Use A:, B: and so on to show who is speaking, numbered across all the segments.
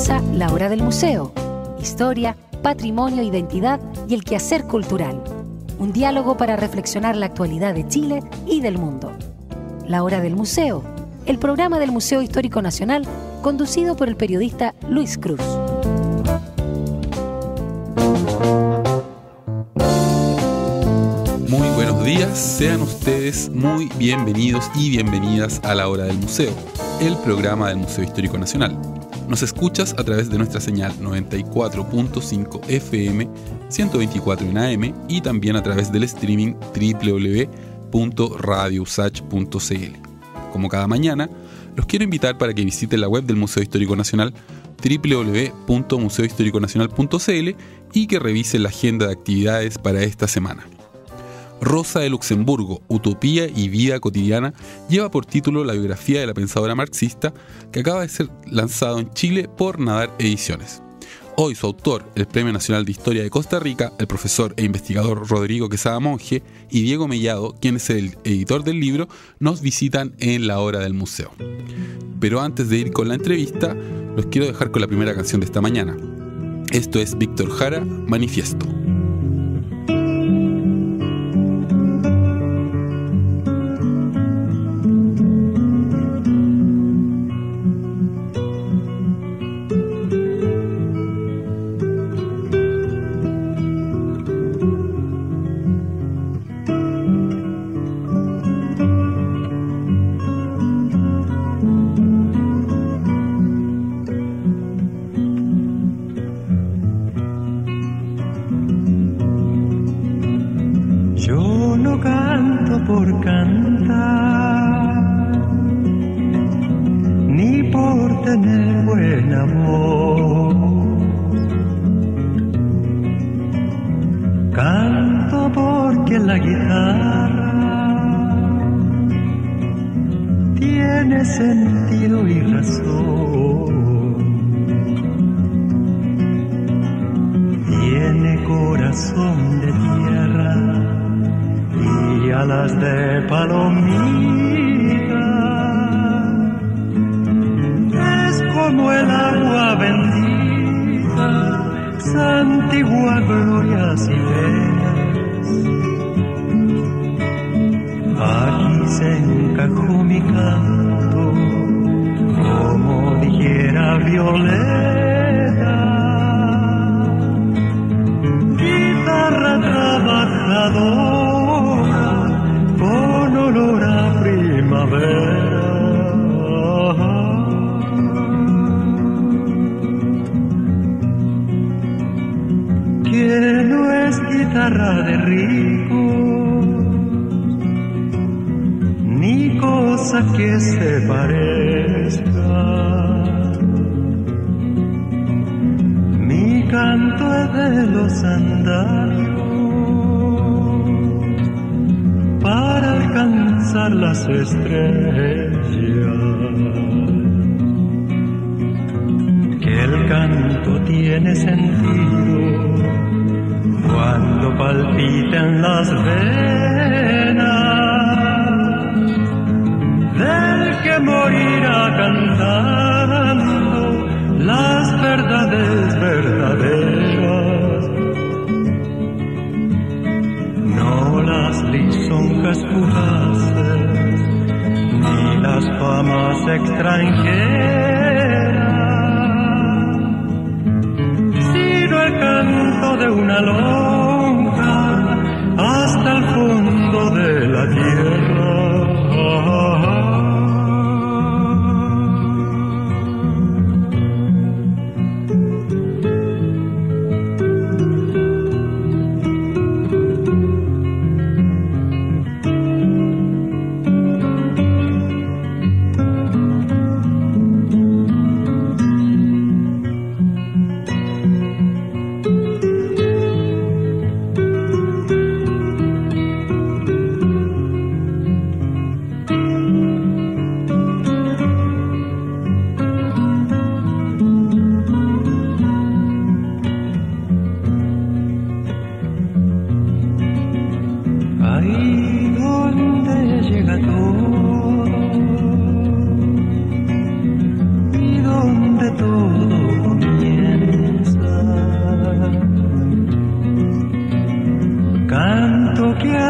A: Comienza La Hora del Museo. Historia, patrimonio, identidad y el quehacer cultural. Un diálogo para reflexionar la actualidad de Chile y del mundo. La Hora del Museo, el programa del Museo Histórico Nacional, conducido por el periodista Luis Cruz.
B: Muy buenos días, sean ustedes muy bienvenidos y bienvenidas a La Hora del Museo, el programa del Museo Histórico Nacional. Nos escuchas a través de nuestra señal 94.5 FM, 124 en AM y también a través del streaming www.radiousach.cl. Como cada mañana, los quiero invitar para que visiten la web del Museo Histórico Nacional www.museohistoriconacional.cl y que revisen la agenda de actividades para esta semana. Rosa de Luxemburgo, Utopía y Vida Cotidiana lleva por título la biografía de la pensadora marxista que acaba de ser lanzado en Chile por Nadar Ediciones. Hoy su autor, el Premio Nacional de Historia de Costa Rica, el profesor e investigador Rodrigo Quesada Monge y Diego Mellado, quien es el editor del libro, nos visitan en la hora del museo. Pero antes de ir con la entrevista, los quiero dejar con la primera canción de esta mañana. Esto es Víctor Jara, Manifiesto.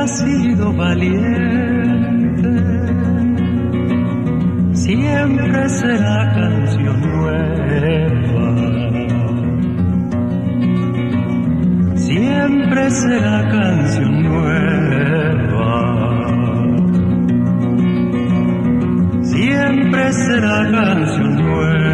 C: ha sido valiente, siempre será canción nueva, siempre será canción nueva, siempre será canción nueva.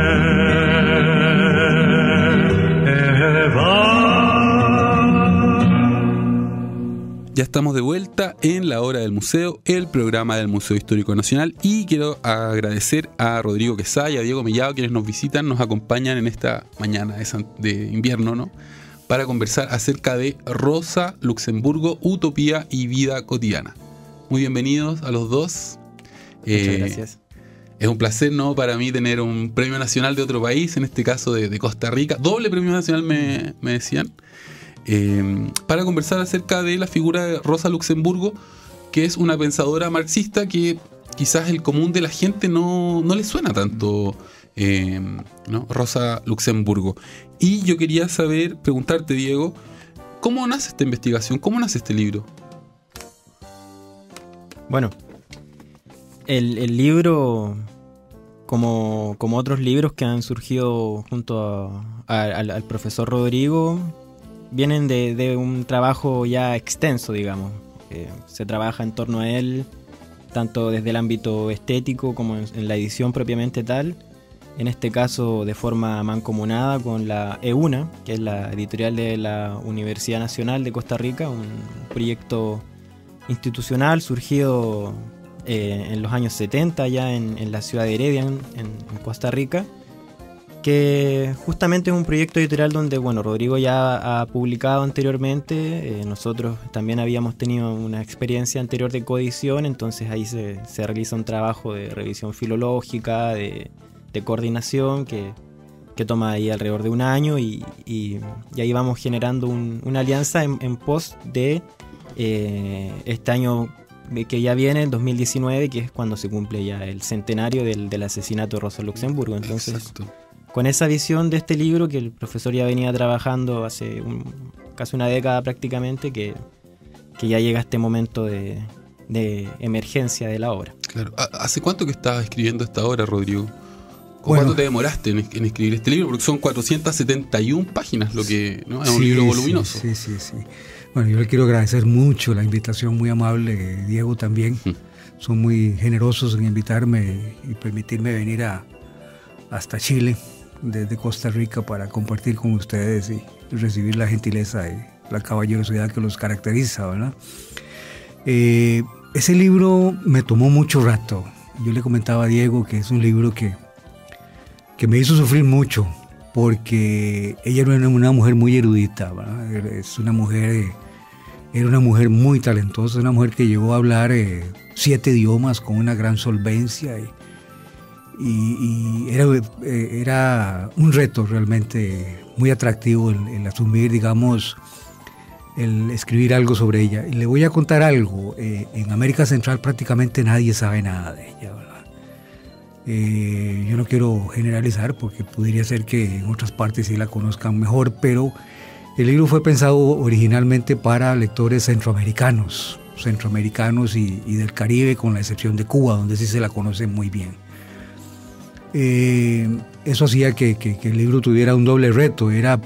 B: Ya estamos de vuelta en La Hora del Museo, el programa del Museo Histórico Nacional, y quiero agradecer a Rodrigo Quesada y a Diego Mellado, quienes nos visitan, nos acompañan en esta mañana de invierno, ¿no?, para conversar acerca de Rosa Luxemburgo, Utopía y Vida Cotidiana. Muy bienvenidos a los dos.
D: Muchas gracias.
B: Es un placer, ¿no?, para mí tener un premio nacional de otro país, en este caso de Costa Rica. Doble premio nacional me decían. Para conversar acerca de la figura de Rosa Luxemburgo, que es una pensadora marxista que quizás el común de la gente no le suena tanto, ¿no? Rosa Luxemburgo. Y yo quería preguntarte, Diego, ¿cómo nace esta investigación? ¿Cómo nace este libro?
D: Bueno, el libro, como otros libros que han surgido junto al profesor Rodrigo, vienen de un trabajo ya extenso, digamos. Se trabaja en torno a él, tanto desde el ámbito estético como en la edición propiamente tal. En este caso de forma mancomunada con la EUNA, que es la editorial de la Universidad Nacional de Costa Rica, un proyecto institucional surgido en los años 70 ya en la ciudad de Heredia, en Costa Rica, que justamente es un proyecto editorial donde, bueno, Rodrigo ya ha publicado anteriormente, nosotros también habíamos tenido una experiencia anterior de coedición, entonces ahí se realiza un trabajo de revisión filológica, de coordinación que toma ahí alrededor de un año y ahí vamos generando una alianza en pos de este año que ya viene, el 2019, que es cuando se cumple ya el centenario del asesinato de Rosa Luxemburgo. Entonces, exacto, con esa visión de este libro que el profesor ya venía trabajando hace casi una década prácticamente, que ya llega este momento de emergencia de la obra.
B: Claro. ¿Hace cuánto que estabas escribiendo esta obra, Rodrigo? ¿Cuánto te demoraste en escribir este libro? Porque son 471 páginas, lo que, ¿no?, es un libro voluminoso.
E: Sí. Bueno, yo le quiero agradecer mucho la invitación, muy amable, Diego también. Son muy generosos en invitarme y permitirme venir hasta Chile, desde Costa Rica, para compartir con ustedes y recibir la gentileza y la caballerosidad que los caracteriza, ¿verdad? Ese libro me tomó mucho rato. Yo le comentaba a Diego que es un libro que me hizo sufrir mucho, porque ella era una mujer muy erudita, ¿verdad? Era una mujer muy talentosa, una mujer que llegó a hablar 7 idiomas con una gran solvencia y era un reto realmente muy atractivo el asumir, digamos, el escribir algo sobre ella. Y le voy a contar algo, en América Central prácticamente nadie sabe nada de ella, ¿verdad? Yo no quiero generalizar porque podría ser que en otras partes sí la conozcan mejor, pero el libro fue pensado originalmente para lectores centroamericanos y del Caribe, con la excepción de Cuba, donde sí se la conoce muy bien. Eso hacía que el libro tuviera un doble reto, era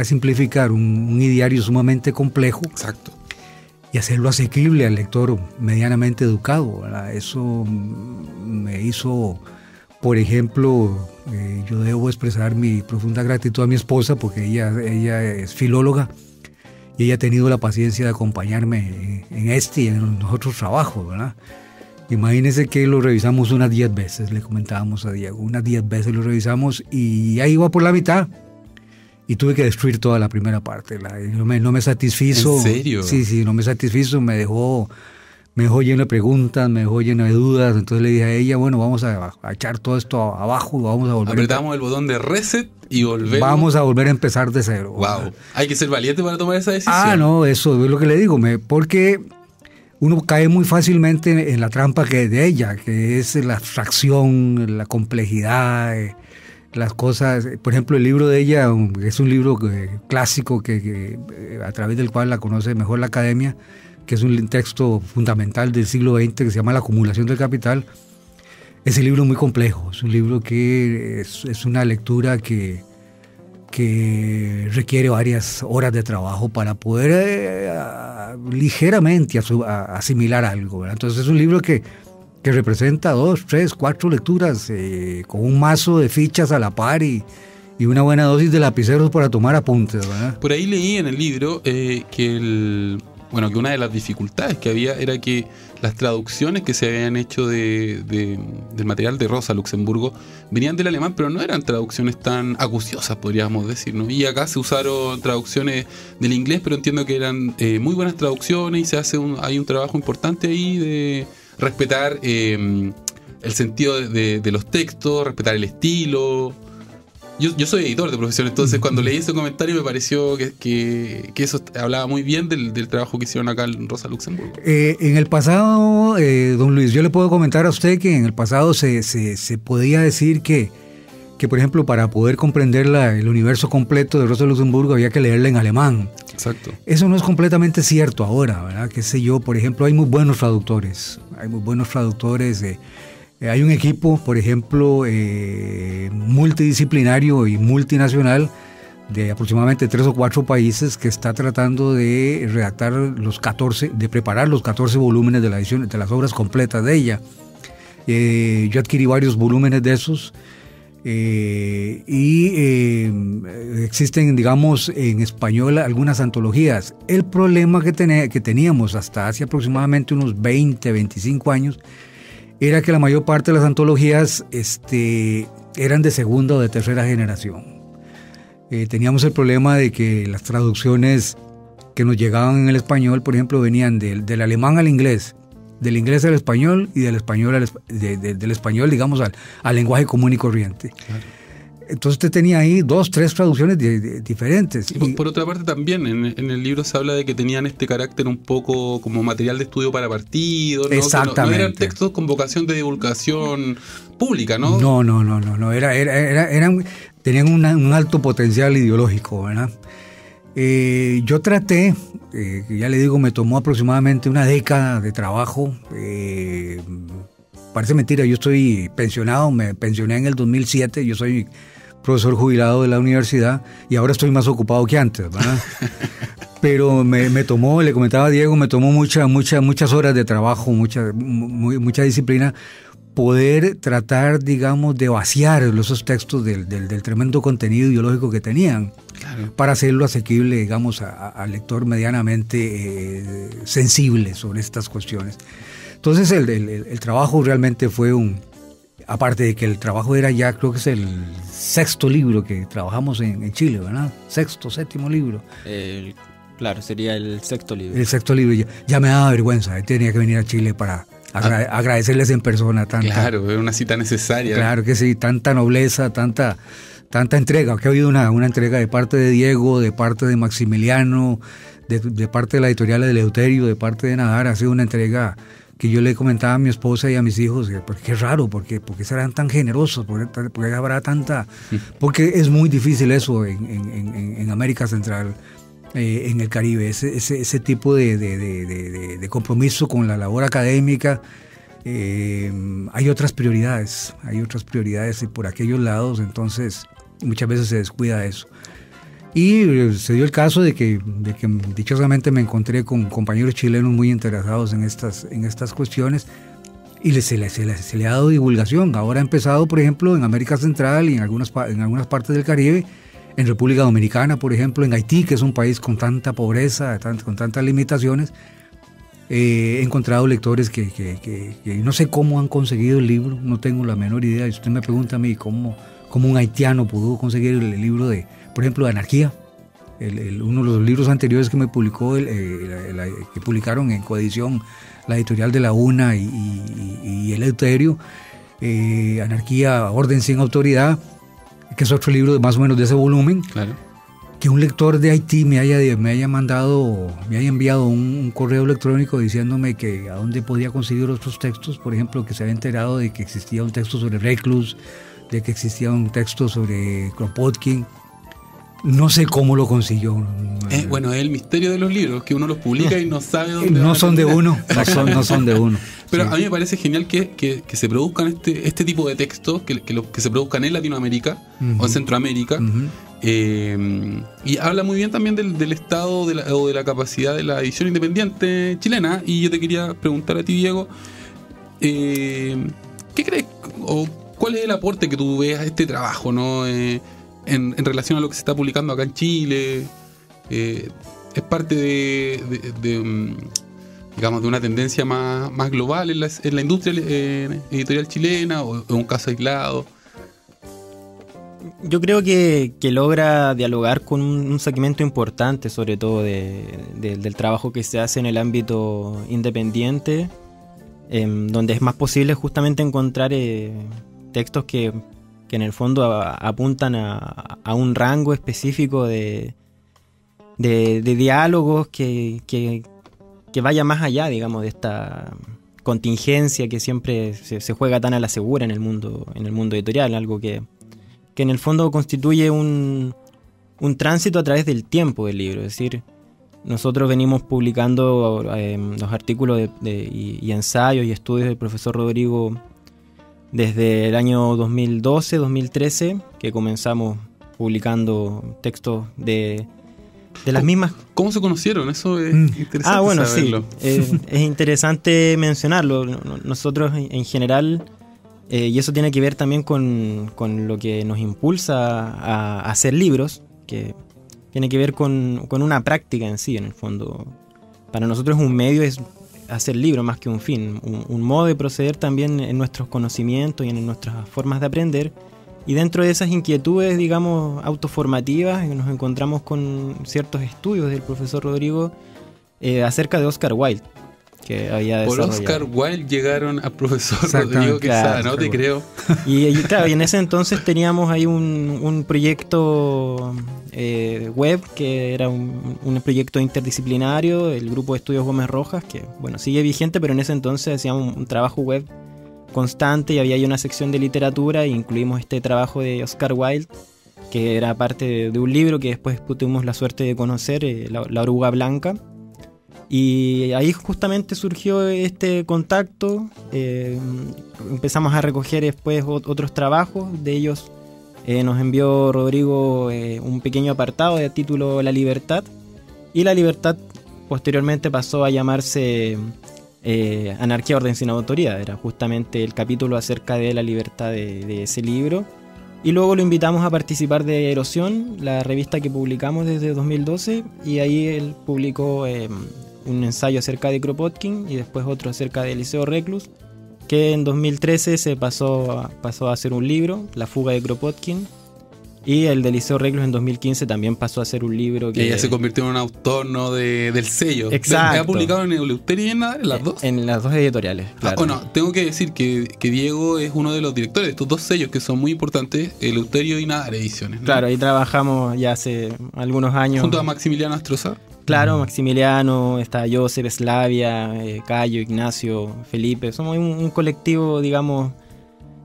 E: simplificar un ideario sumamente complejo.
B: Exacto.
E: Y hacerlo asequible al lector medianamente educado, ¿verdad? Eso me hizo, por ejemplo, yo debo expresar mi profunda gratitud a mi esposa, porque ella es filóloga y ella ha tenido la paciencia de acompañarme en este y en los otros trabajos, ¿verdad? Imagínense que lo revisamos unas 10 veces, le comentábamos a Diego, unas 10 veces lo revisamos y ahí iba por la mitad. Y tuve que destruir toda la primera parte. No me satisfizo.
B: ¿En serio?
E: Sí, no me satisfizo. Me dejó lleno de preguntas, me dejó lleno de dudas. Entonces le dije a ella, bueno, vamos a echar todo esto abajo y vamos a volver.
B: Apretamos el botón de reset y volvemos.
E: Vamos a volver a empezar de cero.
B: Wow. Hay que ser valiente para tomar esa decisión.
E: No, eso es lo que le digo. Porque uno cae muy fácilmente en la trampa que de ella, que es la abstracción, la complejidad, las cosas. Por ejemplo, el libro de ella es un libro clásico que a través del cual la conoce mejor la academia, que es un texto fundamental del siglo XX que se llama La acumulación del capital. Ese libro es muy complejo, es un libro que es una lectura que requiere varias horas de trabajo para poder ligeramente asimilar algo, ¿verdad? Entonces es un libro que representa 2, 3, 4 lecturas con un mazo de fichas a la par y una buena dosis de lapiceros para tomar apuntes, ¿verdad?
B: Por ahí leí en el libro que una de las dificultades que había era que las traducciones que se habían hecho del material de Rosa Luxemburgo venían del alemán, pero no eran traducciones tan acuciosas, podríamos decir, ¿no? Y acá se usaron traducciones del inglés, pero entiendo que eran muy buenas traducciones y hay un trabajo importante ahí de respetar el sentido de los textos, respetar el estilo. Yo soy editor de profesión, entonces cuando leí ese comentario me pareció que eso hablaba muy bien del trabajo que hicieron acá en Rosa Luxemburgo.
E: En el pasado, don Luis, yo le puedo comentar a usted que en el pasado se podía decir que, por ejemplo, para poder comprender el universo completo de Rosa Luxemburgo había que leerla en alemán.
B: Exacto.
E: Eso no es completamente cierto ahora, ¿verdad? Qué sé yo, por ejemplo, hay muy buenos traductores. Hay un equipo, por ejemplo, multidisciplinario y multinacional de aproximadamente 3 o 4 países que está tratando de redactar de preparar los 14 volúmenes de la edición, de las obras completas de ella. Yo adquirí varios volúmenes de esos existen, digamos, en español algunas antologías. El problema que teníamos hasta hace aproximadamente unos 20, 25 años era que la mayor parte de las antologías eran de segunda o de tercera generación. Teníamos el problema de que las traducciones que nos llegaban en el español, por ejemplo, venían del alemán al inglés, del inglés al español y del español del español, digamos, al lenguaje común y corriente. Claro. Entonces usted tenía ahí 2, 3 traducciones diferentes.
B: Y por otra parte también en el libro se habla de que tenían este carácter un poco como material de estudio para partidos, ¿no?
E: Exactamente.
B: Que no eran textos con vocación de divulgación pública, ¿no?
E: No. Tenían un alto potencial ideológico, ¿verdad? Yo traté, ya le digo, me tomó aproximadamente una década de trabajo. Parece mentira, yo estoy pensionado, me pensioné en el 2007, yo soy profesor jubilado de la universidad y ahora estoy más ocupado que antes, ¿verdad? Pero me tomó, le comentaba a Diego, me tomó muchas horas de trabajo, mucha disciplina, poder tratar, digamos, de vaciar esos textos del tremendo contenido ideológico que tenían, claro, para hacerlo asequible, digamos, al lector medianamente sensible sobre estas cuestiones. Entonces el trabajo realmente fue aparte de que el trabajo era ya, creo que es el 6º libro que trabajamos en Chile, ¿verdad? 6º, 7º libro.
D: Claro, sería el 6º libro.
E: El 6º libro, ya me daba vergüenza, tenía que venir a Chile para agradecerles en persona tanta.
B: Claro, es una cita necesaria.
E: Claro que sí, tanta nobleza, tanta entrega, que ha habido una entrega de parte de Diego, de parte de Maximiliano, de parte de la editorial de Eleuterio, de parte de Nadar, ha sido una entrega que yo le comentaba a mi esposa y a mis hijos, porque qué raro, porque serán tan generosos, porque habrá tanta, porque es muy difícil eso en América Central, en el Caribe, ese tipo de compromiso con la labor académica. Hay otras prioridades y por aquellos lados, entonces muchas veces se descuida eso. Y se dio el caso de que dichosamente me encontré con compañeros chilenos muy interesados en estas cuestiones y se le ha dado divulgación. Ahora ha empezado, por ejemplo, en América Central y en algunas partes del Caribe, en República Dominicana, por ejemplo, en Haití, que es un país con tanta pobreza, con tantas limitaciones. He encontrado lectores que no sé cómo han conseguido el libro, no tengo la menor idea. Si usted me pregunta a mí cómo un haitiano pudo conseguir el libro por ejemplo, de Anarquía, uno de los libros anteriores que me publicó, que publicaron en coedición la editorial de la UNA y el Eleuterio, Anarquía, Orden sin Autoridad, que es otro libro más o menos de ese volumen. Claro. Que un lector de Haití me haya enviado un correo electrónico diciéndome que a dónde podía conseguir otros textos, por ejemplo, que se había enterado de que existía un texto sobre Reclus, de que existía un texto sobre Kropotkin. No sé cómo lo consiguió.
B: Bueno, es el misterio de los libros, que uno los publica y no sabe dónde
E: No
B: van a
E: son de
B: terminar.
E: uno, no son de uno.
B: Pero
E: Sí.
B: a mí me parece genial que se produzcan este tipo de textos, que se produzcan en Latinoamérica
E: Ujú.
B: o en Centroamérica.
E: Ujú.
B: Y habla muy bien también del estado o de la capacidad de la edición independiente chilena. Y yo te quería preguntar a ti, Diego, ¿qué crees o cuál es el aporte que tú ves a este trabajo, ¿no? En relación a lo que se está publicando acá en Chile? ¿Es parte digamos, de una tendencia más global en la industria editorial chilena, o es un caso aislado?
D: Yo creo que logra dialogar con un segmento importante, sobre todo del trabajo que se hace en el ámbito independiente, donde es más posible justamente encontrar textos que en el fondo apuntan a un rango específico de diálogos que vaya más allá, digamos, de esta contingencia que siempre se juega tan a la segura en el mundo editorial, algo que en el fondo constituye un tránsito a través del tiempo del libro. Es decir, nosotros venimos publicando los artículos y ensayos y estudios del profesor Rodrigo desde el año 2012, 2013, que comenzamos publicando textos de las mismas.
B: ¿Cómo se conocieron? Eso es interesante
D: Bueno,
B: saberlo.
D: sí. Es interesante mencionarlo. Nosotros en general, y eso tiene que ver también con lo que nos impulsa a hacer libros, que tiene que ver con una práctica en sí, en el fondo. Para nosotros un medio es hacer libros más que un fin, un modo de proceder también en nuestros conocimientos y en nuestras formas de aprender. Y dentro de esas inquietudes, digamos, autoformativas, nos encontramos con ciertos estudios del profesor Rodrigo acerca de Oscar Wilde, que había
B: Por
D: desarrollado.
B: Oscar Wilde llegaron al profesor
E: Exactamente.
B: Rodrigo Quesada,
D: Claro,
B: no te creo.
D: Y claro, y en ese entonces teníamos ahí un proyecto web, que era un proyecto interdisciplinario, el grupo de estudios Gómez Rojas, que bueno, sigue vigente, pero en ese entonces hacíamos un trabajo web constante y había ahí una sección de literatura e incluimos este trabajo de Oscar Wilde, que era parte de un libro que después tuvimos la suerte de conocer, La Oruga Blanca. Y ahí justamente surgió este contacto, empezamos a recoger después otros trabajos, de ellos nos envió Rodrigo un pequeño apartado de título La Libertad, y La Libertad posteriormente pasó a llamarse Anarquía, Orden sin Autoridad, era justamente el capítulo acerca de la libertad de ese libro. Y luego lo invitamos a participar de Erosión, la revista que publicamos desde 2012, y ahí él publicó un ensayo acerca de Kropotkin y después otro acerca de Eliseo Reclus, que en 2013 se pasó a hacer un libro, La fuga de Kropotkin, y el de Eliseo Reclus en 2015 también pasó a ser un libro que...
B: Y ella se convirtió en un autor, ¿no? del sello.
D: Exacto.
B: ¿Ha publicado en Eleuterio y en Nadal, en las dos?
D: En las dos editoriales, claro.
B: Bueno, tengo que decir que Diego es uno de los directores de estos dos sellos que son muy importantes, Eleuterio y Nadal Ediciones, ¿no?
D: Claro, ahí trabajamos ya hace algunos años.
B: Junto a Maximiliano Astroza.
D: Claro, Maximiliano, está Joseph, Slavia, Cayo, Ignacio, Felipe. Somos un colectivo, digamos,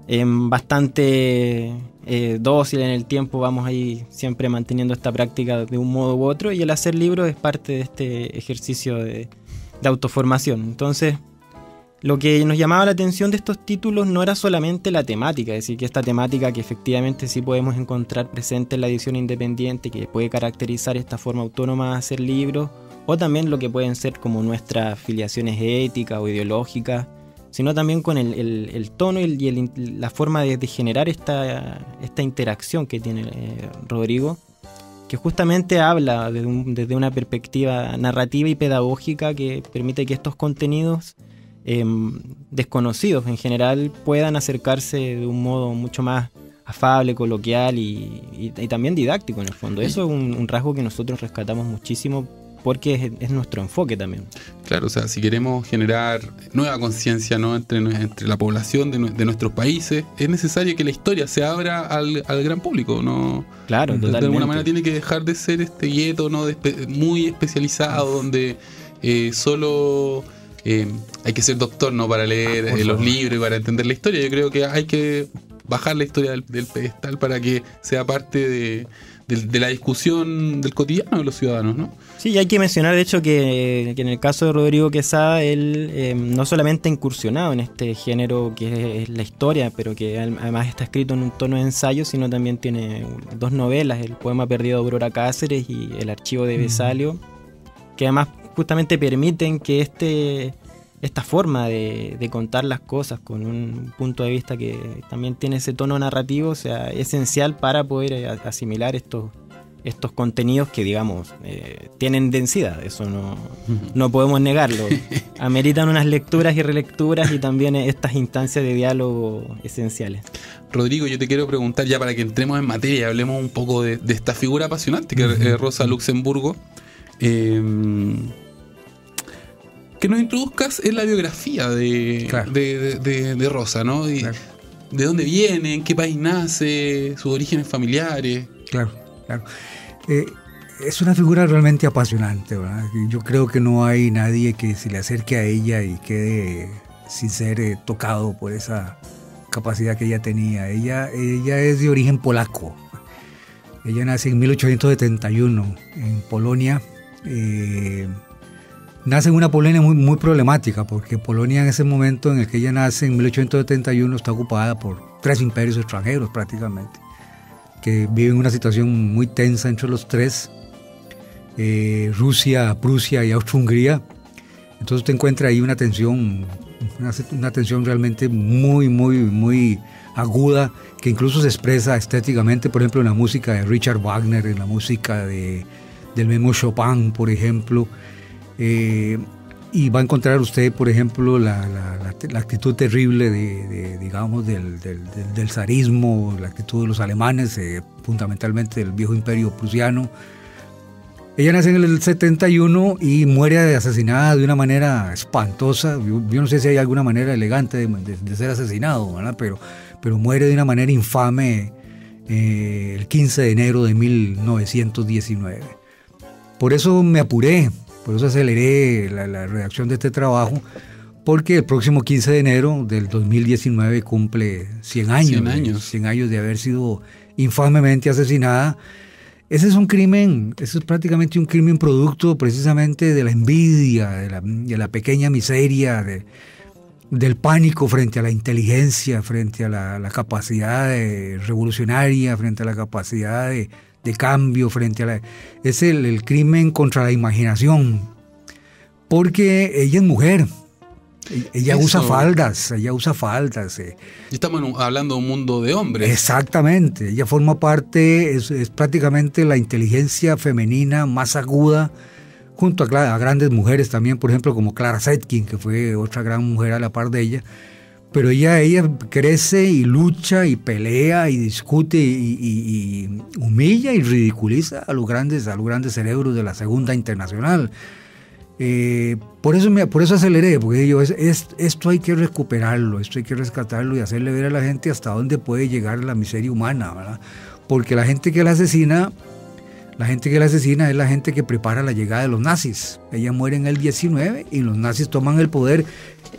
D: bastante dócil en el tiempo. Vamos ahí siempre manteniendo esta práctica de un modo u otro. Y el hacer libros es parte de este ejercicio de autoformación. Entonces, lo que nos llamaba la atención de estos títulos no era solamente la temática, es decir, que esta temática que efectivamente sí podemos encontrar presente en la edición independiente, que puede caracterizar esta forma autónoma de hacer libros, o también lo que pueden ser como nuestras filiaciones éticas o ideológicas, sino también con el tono y la forma de generar esta interacción que tiene Rodrigo, que justamente habla desde una perspectiva narrativa y pedagógica que permite que estos contenidos desconocidos en general puedan acercarse de un modo mucho más afable, coloquial y también didáctico en el fondo. Eso es un rasgo que nosotros rescatamos muchísimo porque es nuestro enfoque también.
B: Claro, o sea, si queremos generar nueva conciencia, ¿no? entre la población de nuestros países, es necesario que la historia se abra al gran público, ¿no?
D: Claro,
B: De
D: totalmente.
B: alguna manera tiene que dejar de ser este gueto, ¿no? Muy especializado, donde solo hay que ser doctor, ¿no? Para leer los libros y para entender la historia. Yo creo que hay que bajar la historia del pedestal para que sea parte de la discusión del cotidiano de los ciudadanos, ¿no?
D: Sí, y hay que mencionar, de hecho, que en el caso de Rodrigo Quesada, él no solamente ha incursionado en este género que es la historia, pero que además está escrito en un tono de ensayo, sino también tiene 2 novelas, el poema perdido de Aurora Cáceres y el archivo de Vesalio, que además justamente permiten que esta forma de contar las cosas con un punto de vista que también tiene ese tono narrativo sea esencial para poder asimilar estos contenidos que, digamos, tienen densidad. Eso no podemos negarlo. Ameritan unas lecturas y relecturas y también estas instancias de diálogo esenciales.
B: Rodrigo, yo te quiero preguntar, ya para que entremos en materia y hablemos un poco de esta figura apasionante que es Rosa Luxemburgo, que nos introduzcas en la biografía de Rosa, ¿no? Y
E: claro.
B: ¿De dónde viene? ¿En qué país nace? ¿Sus orígenes familiares?
E: Claro. Es una figura realmente apasionante, ¿verdad? Yo creo que no hay nadie que se le acerque a ella y quede sin ser tocado por esa capacidad que ella tenía. Ella es de origen polaco. Ella nace en 1871 en Polonia. Nace en una Polonia muy, muy problemática, porque Polonia en ese momento en el que ella nace, en 1871, está ocupada por 3 imperios extranjeros prácticamente, que viven una situación muy tensa entre los 3, Rusia, Prusia y Austria-Hungría. Entonces te encuentra ahí una tensión realmente muy, muy, muy aguda, que incluso se expresa estéticamente, por ejemplo, en la música de Richard Wagner, en la música del mismo Chopin, por ejemplo. Y va a encontrar usted, por ejemplo, la actitud terrible digamos, del zarismo, la actitud de los alemanes, fundamentalmente del viejo imperio prusiano. Ella nace en el 71 y muere asesinada de una manera espantosa. Yo no sé si hay alguna manera elegante de ser asesinado, ¿verdad? Pero muere de una manera infame el 15 de enero de 1919. Por eso me apuré. Por eso aceleré la redacción de este trabajo, porque el próximo 15 de enero del 2019 cumple 100 años. 100 años de haber sido infamemente asesinada. Ese es prácticamente un crimen producto precisamente de la envidia, de la pequeña miseria, del pánico frente a la inteligencia, frente a la capacidad revolucionaria, frente a la capacidad de cambio, es el crimen contra la imaginación, porque ella es mujer, ella usa faldas. Y
B: estamos hablando de un mundo de hombres.
E: Exactamente, ella forma parte, es prácticamente la inteligencia femenina más aguda, junto a grandes mujeres también, por ejemplo, como Clara Zetkin, que fue otra gran mujer a la par de ella. Pero ella crece y lucha y pelea y discute y humilla y ridiculiza a los grandes cerebros de la Segunda Internacional. Por eso aceleré, porque digo, esto hay que recuperarlo, esto hay que rescatarlo y hacerle ver a la gente hasta dónde puede llegar la miseria humana, ¿verdad? Porque la gente que la asesina es la gente que prepara la llegada de los nazis. Ella muere en el 19 y los nazis toman el poder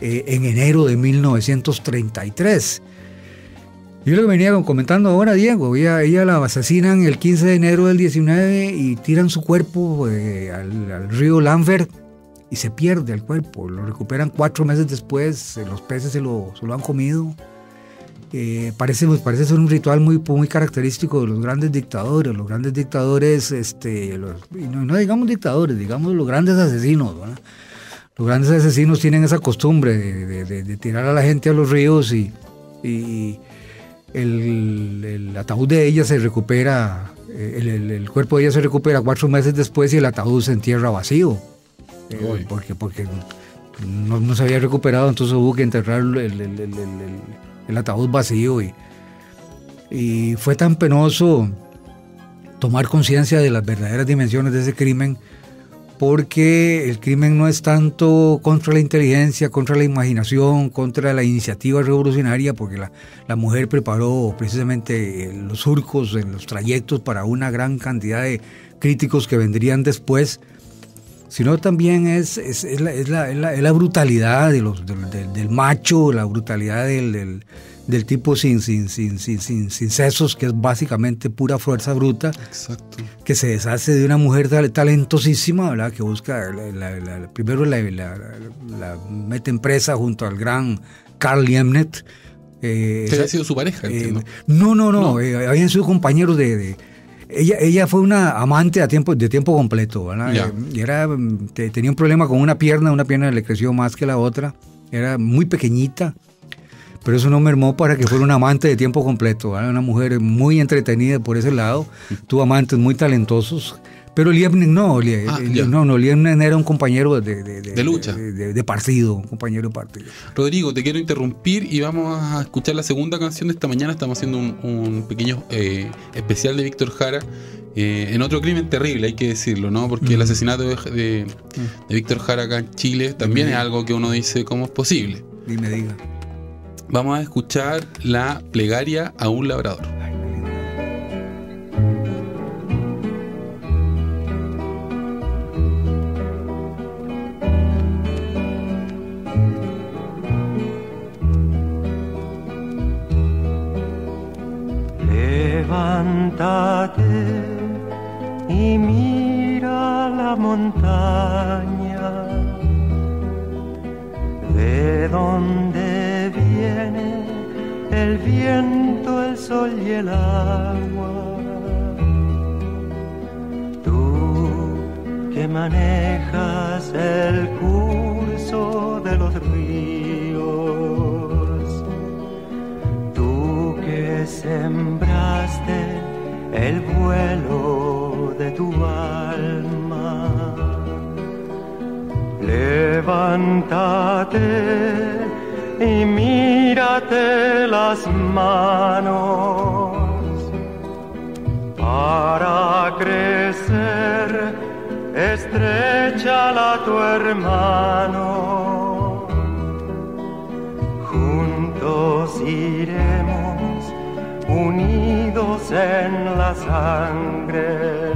E: en enero de 1933. Yo lo que venía comentando ahora, Diego, ella la asesinan el 15 de enero del 19 y tiran su cuerpo al río Lambert y se pierde el cuerpo. Lo recuperan 4 meses después, los peces se lo han comido. Parece ser un ritual muy, muy característico de los grandes dictadores. Los grandes dictadores, no digamos dictadores, digamos los grandes asesinos, ¿verdad? Los grandes asesinos tienen esa costumbre de tirar a la gente a los ríos y el ataúd de ella se recupera, el cuerpo de ella se recupera 4 meses después y el ataúd se entierra vacío. Porque no se había recuperado, entonces hubo que enterrar el ataúd vacío y fue tan penoso tomar conciencia de las verdaderas dimensiones de ese crimen, porque el crimen no es tanto contra la inteligencia, contra la imaginación, contra la iniciativa revolucionaria, porque la mujer preparó precisamente los surcos en los trayectos para una gran cantidad de críticos que vendrían después, sino también es la brutalidad del macho, la brutalidad del tipo sin sesos, que es básicamente pura fuerza bruta.
B: Exacto.
E: Que se deshace de una mujer talentosísima, ¿verdad? Que busca, primero la mete en presa junto al gran Carl Liebknecht.
B: Que había sido su pareja, entiendo.
E: No. Habían sido compañeros de ella fue una amante de tiempo completo, ¿verdad? Y tenía un problema con una pierna le creció más que la otra, era muy pequeñita, pero eso no mermó para que fuera una amante de tiempo completo, ¿verdad? Una mujer muy entretenida por ese lado, tuvo amantes muy talentosos. Pero Liebknecht Liebknecht era un compañero de
B: lucha,
E: de partido, un compañero de partido.
B: Rodrigo, te quiero interrumpir y vamos a escuchar la segunda canción de esta mañana. Estamos haciendo un pequeño especial de Víctor Jara en otro crimen terrible, hay que decirlo, ¿no? Porque el asesinato de Víctor Jara acá en Chile también es algo que uno dice, ¿cómo es posible?
E: Dime, diga.
B: Vamos a escuchar la plegaria a un labrador.
C: Levántate y mira la montaña, de donde viene el viento, el sol y el agua. Tú que manejas el curso de los ríos, tú que sembraste el vuelo de tu alma, levántate y mírate las manos para crecer, estréchala a tu hermano, juntos iremos unidos en la sangre.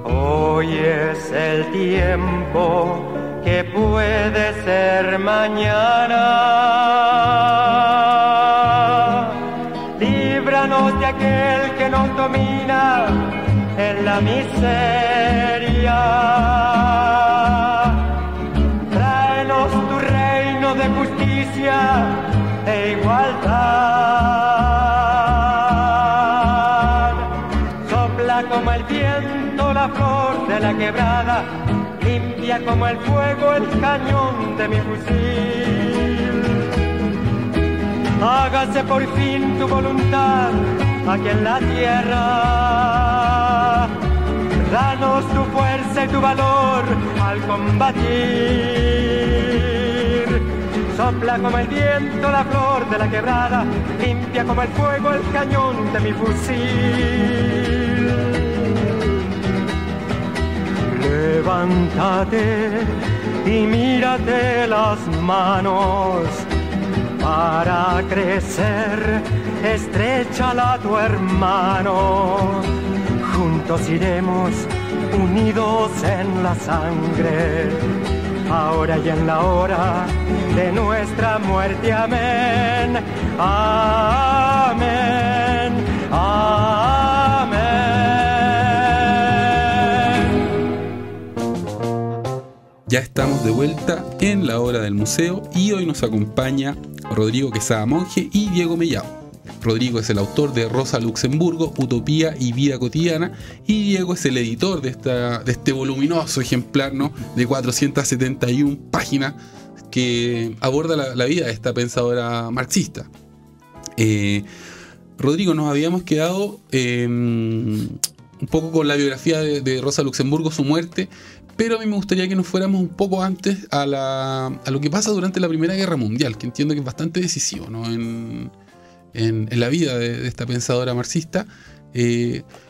C: Hoy es el tiempo que puede ser mañana. Líbranos de aquel que nos domina en la miseria. Tráenos tu reino de justicia e igualdad. Sopla como el viento la flor de la quebrada, limpia como el fuego el cañón de mi fusil. Hágase por fin tu voluntad aquí en la tierra. Danos tu fuerza y tu valor al combatir. Sopla como el viento la flor de la quebrada, limpia como el fuego el cañón de mi fusil. Levántate y mírate las manos para crecer, estréchala a tu hermano. Juntos iremos unidos en la sangre, ahora y en la hora de nuestra muerte. Amén, amén, amén.
B: Ya estamos de vuelta en la hora del museo y hoy nos acompaña Rodrigo Quesada Monge y Diego Mellado. Rodrigo es el autor de Rosa Luxemburgo, Utopía y Vida Cotidiana, y Diego es el editor de este voluminoso ejemplar, ¿no?, de 471 páginas que aborda la vida de esta pensadora marxista. Rodrigo, nos habíamos quedado un poco con la biografía de Rosa Luxemburgo, su muerte, pero a mí me gustaría que nos fuéramos un poco antes a lo que pasa durante la Primera Guerra Mundial, que entiendo que es bastante decisivo, ¿no?, en la vida de esta pensadora marxista.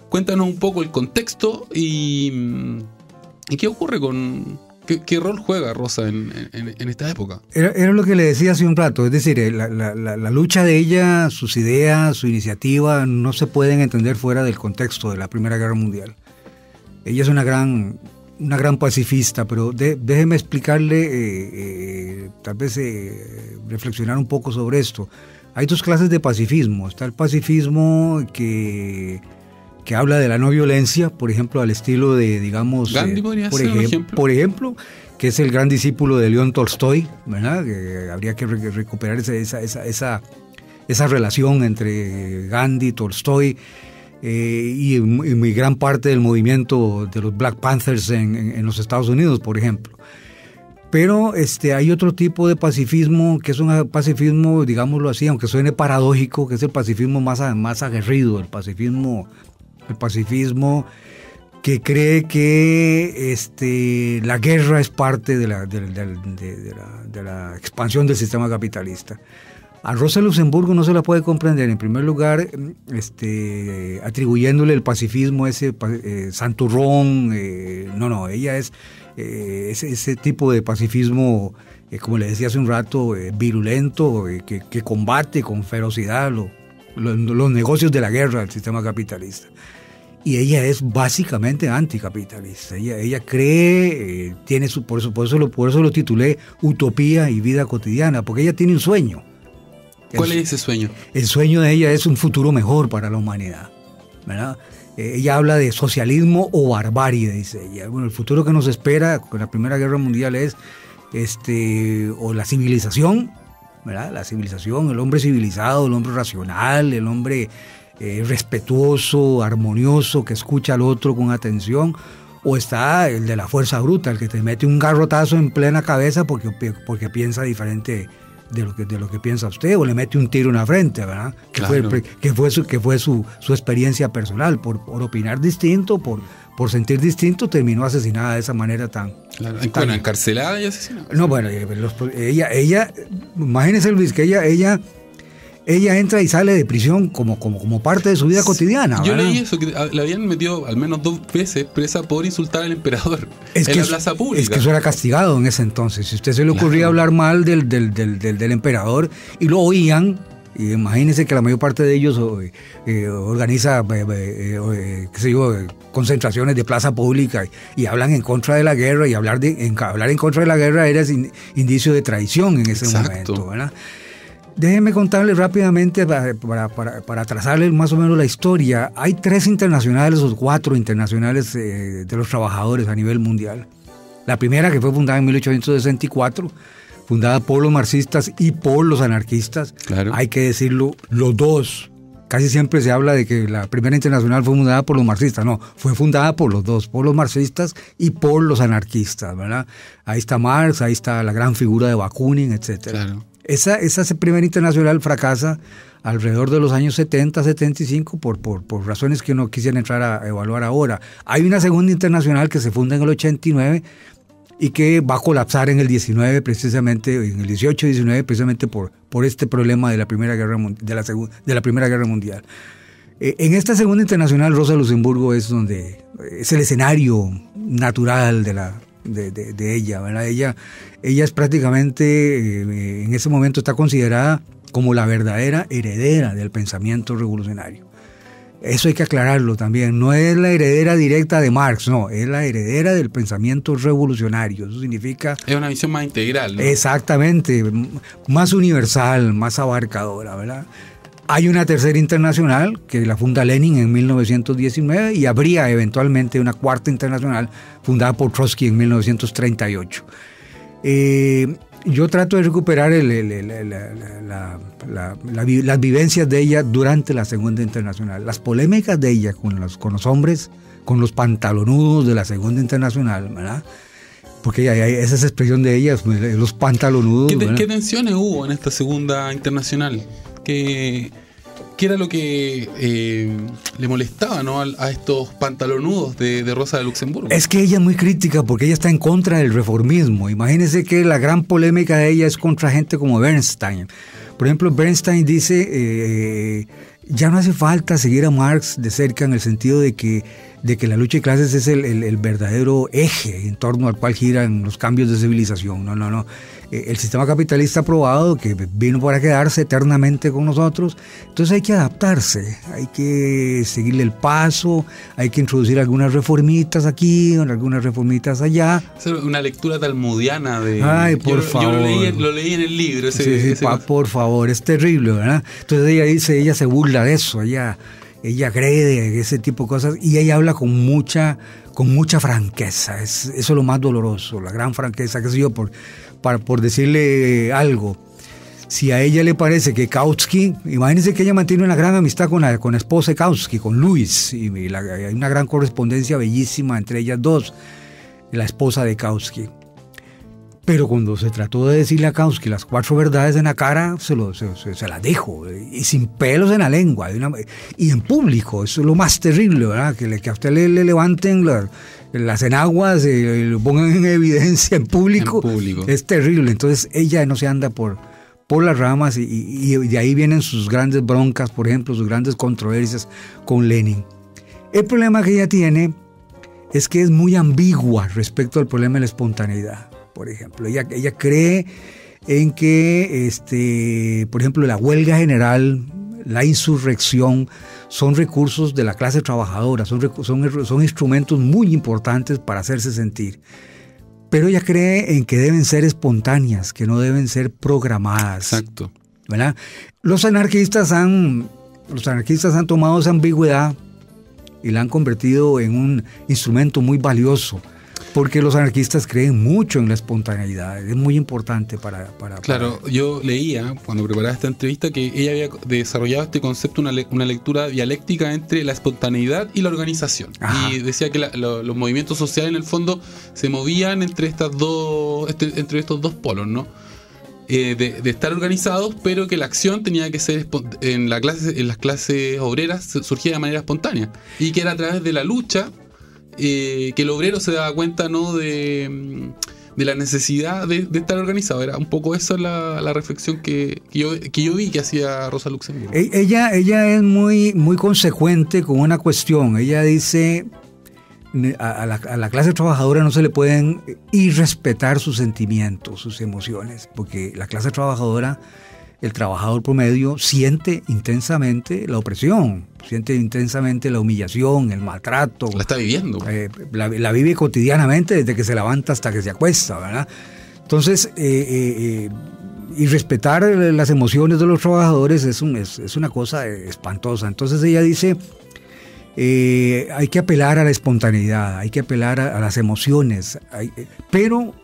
B: Cuéntanos un poco el contexto y qué ocurre qué rol juega Rosa en esta época.
E: Era lo que le decía hace un rato, es decir, la lucha de ella, sus ideas, su iniciativa no se pueden entender fuera del contexto de la Primera Guerra Mundial. Ella es una gran una gran pacifista, pero déjeme explicarle, tal vez reflexionar un poco sobre esto. Hay dos clases de pacifismo. Está el pacifismo que habla de la no violencia, por ejemplo, al estilo de, digamos,
B: Gandhi podría ser un ejemplo.
E: Por ejemplo, que es el gran discípulo de León Tolstoy, ¿verdad? Que habría que recuperar esa relación entre Gandhi, Tolstoy y gran parte del movimiento de los Black Panthers en los Estados Unidos, por ejemplo. Pero hay otro tipo de pacifismo, que es un pacifismo, digámoslo así, aunque suene paradójico, que es el pacifismo más aguerrido, el pacifismo que cree que la guerra es parte de la expansión del sistema capitalista. A Rosa Luxemburgo no se la puede comprender, en primer lugar, atribuyéndole el pacifismo ese santurrón. No, ella es ese tipo de pacifismo, como le decía hace un rato, virulento, que combate con ferocidad los negocios de la guerra del sistema capitalista. Y ella es básicamente anticapitalista. Ella cree, por eso lo titulé Utopía y Vida Cotidiana, porque ella tiene un sueño.
B: ¿Cuál es ese sueño? El
E: sueño de ella es un futuro mejor para la humanidad, ¿verdad? Ella habla de socialismo o barbarie, dice ella. Bueno, el futuro que nos espera con la Primera Guerra Mundial es o la civilización, ¿verdad? La civilización, el hombre civilizado, el hombre racional, el hombre respetuoso, armonioso, que escucha al otro con atención, o está el de la fuerza bruta, el que te mete un garrotazo en plena cabeza porque piensa diferente de lo que piensa usted, o le mete un tiro en la frente, ¿verdad?
B: Claro.
E: Que fue su experiencia personal, por opinar distinto, por sentir distinto, terminó asesinada de esa manera tan...
B: Claro. Bueno, encarcelada y asesinada.
E: No, bueno, ella imagínese, Luis, que ella entra y sale de prisión como parte de su vida cotidiana.
B: Yo
E: ¿verdad?
B: leí eso, que la habían metido al menos 2 veces presa por insultar al emperador en la plaza pública. Es
E: que eso era castigado en ese entonces. Si a usted se le ocurría hablar mal del emperador y lo oían, y imagínense que la mayor parte de ellos organiza concentraciones de plaza pública y hablan en contra de la guerra, y hablar en contra de la guerra era indicio de traición en ese momento, ¿verdad? Déjenme contarles rápidamente para trazarles más o menos la historia. Hay 3 internacionales o 4 internacionales de los trabajadores a nivel mundial. La primera, que fue fundada en 1864, fundada por los marxistas y por los anarquistas. Claro. Hay que decirlo, los dos. Casi siempre se habla de que la primera internacional fue fundada por los marxistas. No, fue fundada por los dos, por los marxistas y por los anarquistas, ¿verdad? Ahí está Marx, ahí está la gran figura de Bakunin, etc. Claro. Esa primera internacional fracasa alrededor de los años 70, 75 por razones que no quisiera entrar a evaluar ahora. Hay una segunda internacional que se funda en el 89 y que va a colapsar en el 19 precisamente, en el 18-19 precisamente por este problema de la Primera Guerra Mundial. En esta segunda internacional, Rosa Luxemburgo es el escenario natural de ella, ¿verdad? Ella es prácticamente, en ese momento está considerada como la verdadera heredera del pensamiento revolucionario. Eso hay que aclararlo también. No es la heredera directa de Marx, no, es la heredera del pensamiento revolucionario. Eso significa...
B: Es una visión más integral, ¿no?
E: Exactamente, más universal, más abarcadora, ¿verdad? Hay una tercera internacional que la funda Lenin en 1919 y habría eventualmente una cuarta internacional fundada por Trotsky en 1938. Yo trato de recuperar las vivencias de ella durante la Segunda Internacional. Las polémicas de ella con los hombres, con los pantalonudos de la Segunda Internacional, ¿verdad? Porque esa es la expresión de ella, los pantalonudos.
B: ¿Qué tensiones hubo en esta Segunda Internacional? ¿Qué era lo que le molestaba, ¿no? a estos pantalonudos de Rosa de Luxemburgo?
E: Es que ella es muy crítica porque ella está en contra del reformismo. Imagínense que la gran polémica de ella es contra gente como Bernstein. Por ejemplo, Bernstein dice, ya no hace falta seguir a Marx de cerca en el sentido de que la lucha de clases es el verdadero eje en torno al cual giran los cambios de civilización. No. el sistema capitalista aprobado que vino para quedarse eternamente con nosotros. Entonces hay que adaptarse, hay que seguirle el paso, hay que introducir algunas reformitas aquí, algunas reformitas allá.
B: Es una lectura talmudiana de...
E: Ay, por favor.
B: Yo lo leí en el libro.
E: Por favor, es terrible, ¿verdad? Entonces ella se burla de eso, ella agrede ese tipo de cosas y ella habla con mucha franqueza. Eso es lo más doloroso, la gran franqueza, qué sé yo, por decirle algo. Si a ella le parece que Kautsky, imagínense que ella mantiene una gran amistad con la esposa de Kautsky, con Luis, y hay una gran correspondencia bellísima entre ellas dos, la esposa de Kautsky. Pero cuando se trató de decirle a Kautsky las 4 verdades en la cara, se las dijo, y sin pelos en la lengua, y en público. Eso es lo más terrible, ¿verdad? Que a usted le levanten las enaguas y lo pongan en evidencia en público. Es terrible. Entonces ella no se anda por las ramas, y de ahí vienen sus grandes broncas, por ejemplo, sus grandes controversias con Lenin. El problema que ella tiene es que es muy ambigua respecto al problema de la espontaneidad. Por ejemplo, ella cree en que, por ejemplo, la huelga general, la insurrección, son recursos de la clase trabajadora, son instrumentos muy importantes para hacerse sentir. Pero ella cree en que deben ser espontáneas, que no deben ser programadas.
B: Exacto.
E: ¿Verdad? Los anarquistas han tomado esa ambigüedad y la han convertido en un instrumento muy valioso. Porque los anarquistas creen mucho en la espontaneidad, es muy importante para...
B: Claro, yo leía, cuando preparaba esta entrevista, que ella había desarrollado este concepto, una lectura dialéctica entre la espontaneidad y la organización. Ajá. Y decía que los movimientos sociales, en el fondo, se movían entre estos dos polos, ¿no? De estar organizados, pero que la acción tenía que ser en las clases obreras, surgía de manera espontánea. Y que era a través de la lucha... que el obrero se daba cuenta, ¿no?, de la necesidad de estar organizado. Era un poco esa la reflexión que yo vi que hacía Rosa Luxemburgo.
E: Ella es muy, muy consecuente con una cuestión. Ella dice, a la clase trabajadora no se le pueden irrespetar sus sentimientos, sus emociones, porque la clase trabajadora, el trabajador promedio, siente intensamente la opresión, siente intensamente la humillación, el maltrato.
B: La está viviendo.
E: La vive cotidianamente desde que se levanta hasta que se acuesta, ¿verdad? Entonces, y respetar las emociones de los trabajadores es una cosa espantosa. Entonces ella dice, hay que apelar a la espontaneidad, hay que apelar a las emociones, pero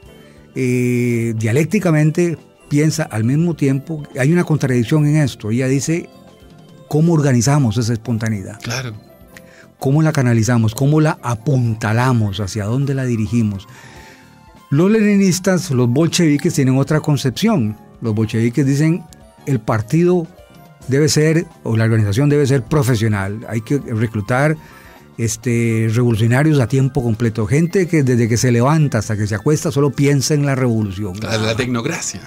E: dialécticamente piensa al mismo tiempo, hay una contradicción en esto. Ella dice, ¿cómo organizamos esa espontaneidad?
B: Claro.
E: ¿Cómo la canalizamos? ¿Cómo la apuntalamos? ¿Hacia dónde la dirigimos? Los leninistas, los bolcheviques tienen otra concepción. Los bolcheviques dicen, el partido debe ser, o la organización debe ser profesional. Hay que reclutar revolucionarios a tiempo completo. Gente que desde que se levanta hasta que se acuesta solo piensa en la revolución.
B: La tecnocracia.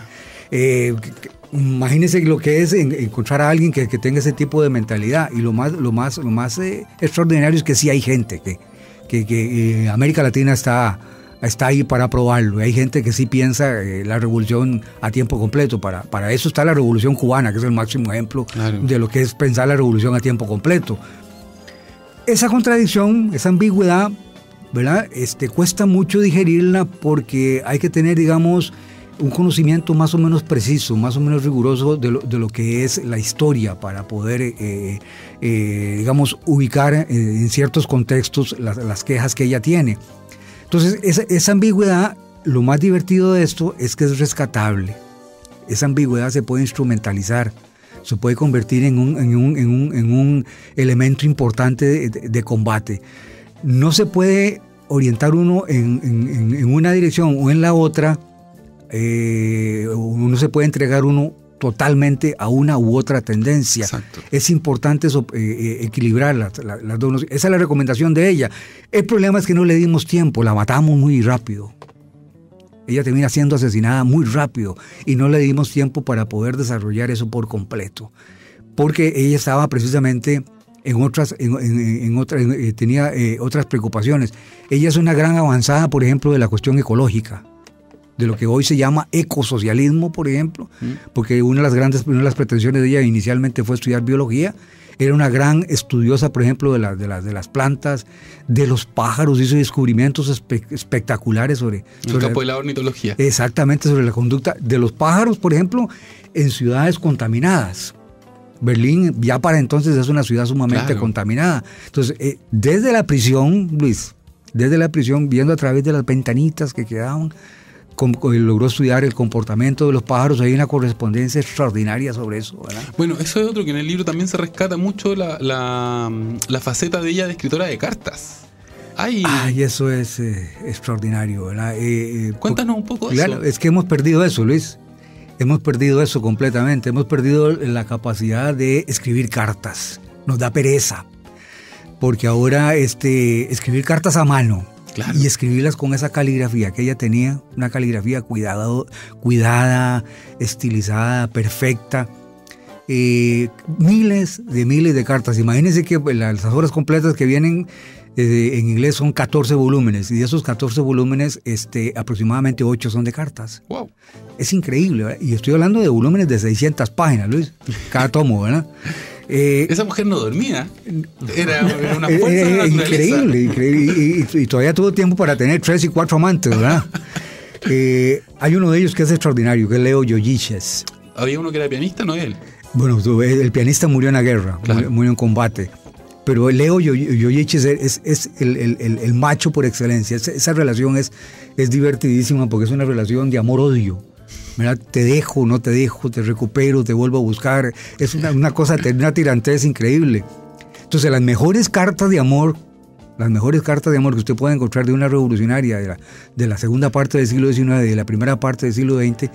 E: Imagínense lo que es encontrar a alguien que tenga ese tipo de mentalidad. Y lo más extraordinario es que sí hay gente que América Latina está ahí para probarlo. Hay gente que sí piensa la revolución a tiempo completo. Para eso está la revolución cubana, que es el máximo ejemplo, claro, de lo que es pensar la revolución a tiempo completo. Esa contradicción, esa ambigüedad, ¿verdad? Cuesta mucho digerirla porque hay que tener, digamos, un conocimiento más o menos preciso, más o menos riguroso de lo que es la historia para poder, digamos, ubicar en ciertos contextos las quejas que ella tiene. Entonces, esa ambigüedad, lo más divertido de esto es que es rescatable. Esa ambigüedad se puede instrumentalizar, se puede convertir en un elemento importante de combate. No se puede orientar uno en una dirección o en la otra. No se puede entregar uno totalmente a una u otra tendencia.
B: Exacto.
E: Es importante equilibrar las dos. Esa es la recomendación de ella. El problema es que no le dimos tiempo, la matamos muy rápido. Ella termina siendo asesinada muy rápido y no le dimos tiempo para poder desarrollar eso por completo. Porque ella estaba precisamente tenía otras preocupaciones. Ella es una gran avanzada, por ejemplo, de la cuestión ecológica. de lo que hoy se llama ecosocialismo, por ejemplo, porque una de las pretensiones de ella inicialmente fue estudiar biología. Era una gran estudiosa, por ejemplo, de las plantas, de los pájaros, hizo descubrimientos espectaculares sobre
B: el campo de la ornitología.
E: Exactamente, sobre la conducta de los pájaros, por ejemplo, en ciudades contaminadas. Berlín ya para entonces es una ciudad sumamente contaminada. Entonces, desde la prisión, Luis, viendo a través de las ventanitas que quedaban, logró estudiar el comportamiento de los pájaros. Hay una correspondencia extraordinaria sobre eso, ¿verdad?
B: Bueno, eso es otro que en el libro también se rescata mucho, la faceta de ella de escritora de cartas. Ay,
E: eso es extraordinario, ¿verdad?
B: Cuéntanos un poco de
E: eso. Claro, es que hemos perdido eso, Luis. Hemos perdido eso completamente. Hemos perdido la capacidad de escribir cartas. Nos da pereza. Porque ahora escribir cartas a mano, claro, y escribirlas con esa caligrafía que ella tenía, una caligrafía cuidada, estilizada, perfecta. Miles de cartas. Imagínense que las obras completas que vienen en inglés son 14 volúmenes, y de esos 14 volúmenes aproximadamente 8 son de cartas.
B: Wow.
E: Es increíble, ¿verdad? Y estoy hablando de volúmenes de 600 páginas, Luis, cada tomo, ¿verdad?
B: Esa mujer no dormía, era una fuerza de la naturaleza.
E: Increíble, y todavía tuvo tiempo para tener 3 y 4 amantes, ¿verdad? Hay uno de ellos que es extraordinario, que es Leo Jojiches.
B: Había uno que era pianista, ¿no él?
E: Bueno, el pianista murió en la guerra, claro, murió en combate. Pero Leo Jojiches es el macho por excelencia. Esa relación es divertidísima porque es una relación de amor-odio. ¿Verdad? Te dejo, no te dejo, te recupero, te vuelvo a buscar. Es una tirantez increíble. Entonces, las mejores cartas de amor que usted puede encontrar de una revolucionaria de la segunda parte del siglo XIX y de la primera parte del siglo XX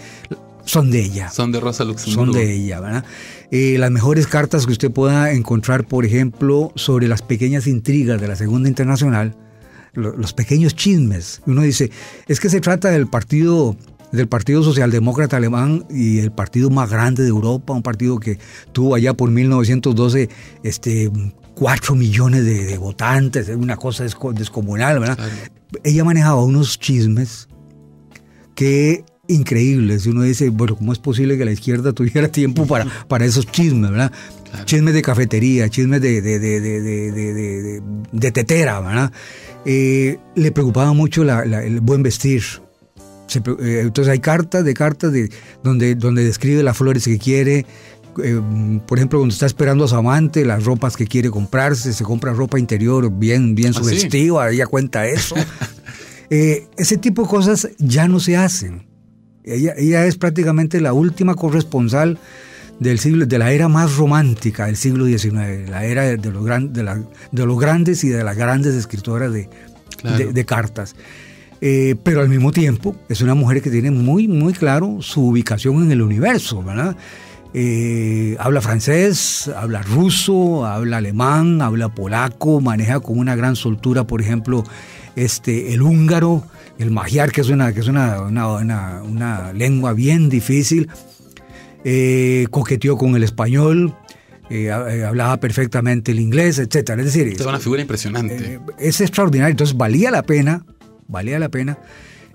E: son de ella.
B: Son de Rosa Luxemburgo.
E: Son de ella, ¿verdad? Las mejores cartas que usted pueda encontrar, por ejemplo, sobre las pequeñas intrigas de la Segunda Internacional, los pequeños chismes. Uno dice, es que se trata del Partido Socialdemócrata Alemán y el partido más grande de Europa, un partido que tuvo allá por 1912 4 millones de votantes, una cosa descomunal, ¿verdad? Claro. Ella manejaba unos chismes que increíbles. Uno dice, bueno, ¿cómo es posible que la izquierda tuviera tiempo para esos chismes, ¿verdad? Claro. Chismes de cafetería, chismes de tetera, ¿verdad? Le preocupaba mucho el buen vestir. Entonces hay cartas donde describe las flores que quiere. Por ejemplo, cuando está esperando a su amante, las ropas que quiere comprarse, se compra ropa interior bien sugestiva, ella cuenta eso. Ese tipo de cosas ya no se hacen. Ella es prácticamente la última corresponsal de la era más romántica del siglo XIX, la era de los grandes y de las grandes escritoras de cartas. Pero al mismo tiempo es una mujer que tiene muy, muy claro su ubicación en el universo, ¿verdad? Habla francés, habla ruso, habla alemán, habla polaco, maneja con una gran soltura, por ejemplo, el húngaro, el magiar, que es una lengua bien difícil. Coqueteó con el español, hablaba perfectamente el inglés, etcétera. Es decir,
B: es una figura impresionante.
E: Es extraordinario. Entonces valía la pena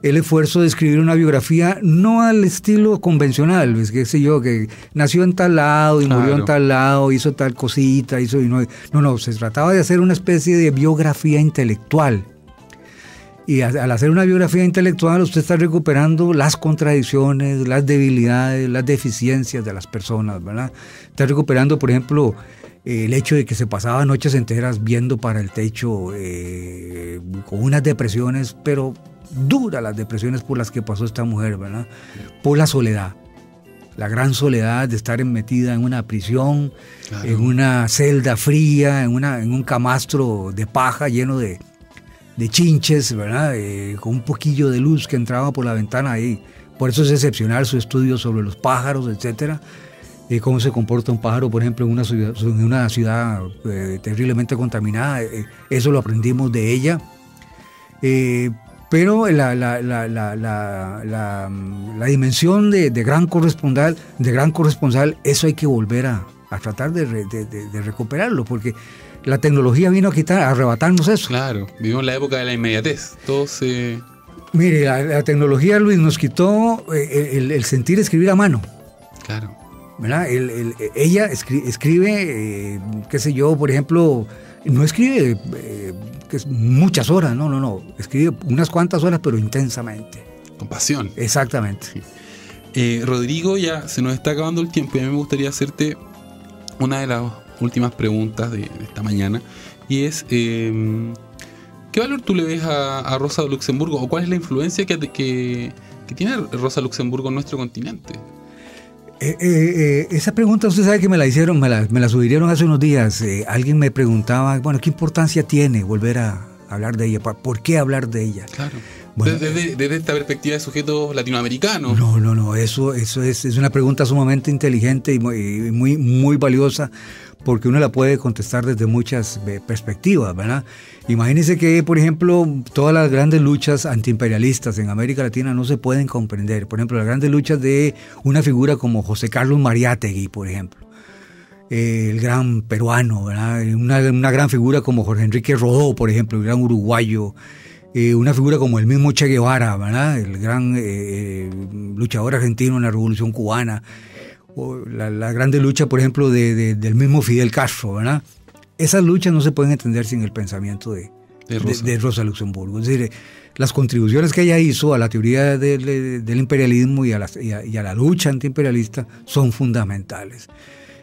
E: el esfuerzo de escribir una biografía no al estilo convencional, qué sé yo, que nació en tal lado y murió en tal lado, hizo tal cosita, no, se trataba de hacer una especie de biografía intelectual. Y al hacer una biografía intelectual usted está recuperando las contradicciones, las debilidades, las deficiencias de las personas, ¿verdad? Está recuperando, por ejemplo, el hecho de que se pasaba noches enteras viendo para el techo, con unas depresiones, pero duras las depresiones por las que pasó esta mujer, ¿verdad? Por la soledad, la gran soledad de estar metida en una prisión, claro, en una celda fría, en un camastro de paja lleno de chinches, ¿verdad? Con un poquillo de luz que entraba por la ventana ahí. Por eso es excepcional su estudio sobre los pájaros, etcétera. Cómo se comporta un pájaro, por ejemplo, en una ciudad terriblemente contaminada. Eso lo aprendimos de ella. Pero la dimensión de gran corresponsal, eso hay que volver a tratar de recuperarlo, porque la tecnología vino a arrebatarnos eso.
B: Claro, vivimos la época de la inmediatez. Todo se
E: Mire, la tecnología, Luis, nos quitó el sentir escribir a mano.
B: Claro.
E: ¿Verdad? Ella escribe, qué sé yo, por ejemplo, no escribe muchas horas, no. Escribe unas cuantas horas, pero intensamente.
B: Con pasión.
E: Exactamente.
B: Rodrigo, ya se nos está acabando el tiempo y a mí me gustaría hacerte una de las últimas preguntas de esta mañana, y es ¿qué valor tú le ves a Rosa de Luxemburgo, o cuál es la influencia que tiene Rosa Luxemburgo en nuestro continente?
E: Esa pregunta usted sabe que me la hicieron, me la sugirieron hace unos días. Alguien me preguntaba, bueno, ¿qué importancia tiene volver a hablar de ella? ¿Por qué hablar de ella?
B: Claro.
E: Bueno,
B: desde esta perspectiva de sujetos latinoamericanos.
E: No, eso es una pregunta sumamente inteligente y muy valiosa, porque uno la puede contestar desde muchas perspectivas, ¿verdad? Imagínense que, por ejemplo, todas las grandes luchas antiimperialistas en América Latina no se pueden comprender. Por ejemplo, las grandes luchas de una figura como José Carlos Mariátegui, por ejemplo, el gran peruano, ¿verdad? Una gran figura como Jorge Enrique Rodó, por ejemplo, el gran uruguayo. Una figura como el mismo Che Guevara, ¿verdad? El gran luchador argentino en la Revolución Cubana. O la grande lucha, por ejemplo, del mismo Fidel Castro, ¿verdad? Esas luchas no se pueden entender sin el pensamiento de Rosa Luxemburgo. Es decir, las contribuciones que ella hizo a la teoría del imperialismo y a la lucha antiimperialista son fundamentales.